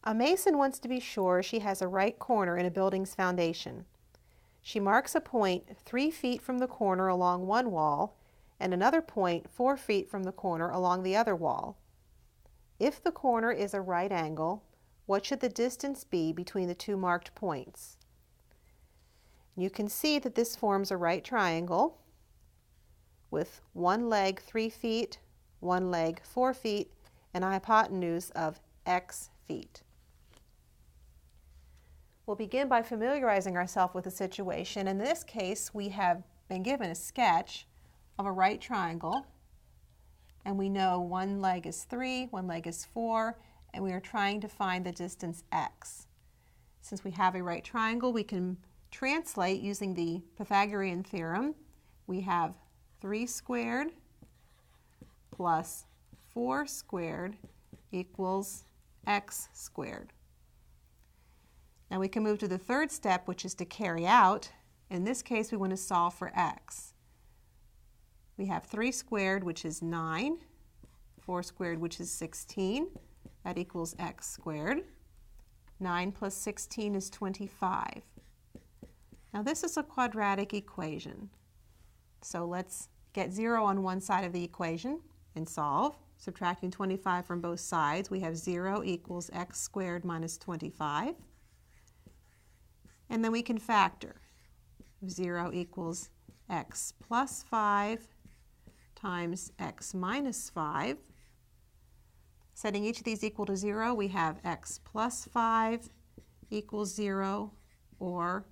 A mason wants to be sure she has a right corner in a building's foundation. She marks a point 3 feet from the corner along one wall and another point 4 feet from the corner along the other wall. If the corner is a right angle, what should the distance be between the two marked points? You can see that this forms a right triangle with one leg 3 feet, one leg 4 feet, and a hypotenuse of x feet. We'll begin by familiarizing ourselves with the situation. In this case, we have been given a sketch of a right triangle, and we know one leg is 3, one leg is 4, and we are trying to find the distance x. Since we have a right triangle, we can translate using the Pythagorean theorem. We have 3 squared plus 4 squared equals x squared. Now we can move to the third step, which is to carry out. In this case, we want to solve for x. We have 3 squared, which is 9, 4 squared, which is 16. That equals x squared. 9 plus 16 is 25. Now this is a quadratic equation. So let's get 0 on one side of the equation and solve. Subtracting 25 from both sides, we have 0 equals x squared minus 25. And then we can factor. 0 equals x plus 5 times x minus 5. Setting each of these equal to 0, we have x plus 5 equals 0, or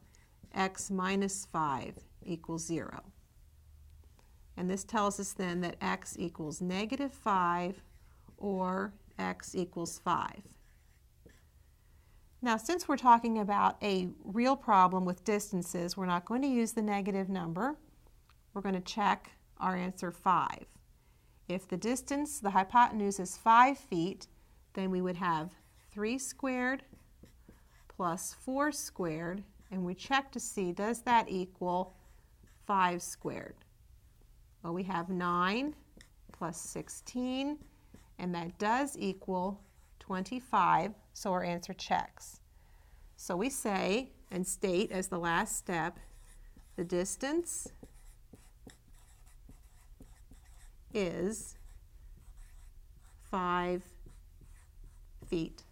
x minus 5 equals 0. And this tells us then that x equals negative 5, or x equals 5. Now, since we're talking about a real problem with distances, we're not going to use the negative number. We're going to check our answer 5. If the distance, the hypotenuse, is 5 feet, then we would have 3 squared plus 4 squared, and we check to see, does that equal 5 squared? Well, we have 9 plus 16, and that does equal 25, so our answer checks. So we say and state as the last step, the distance is 5 feet.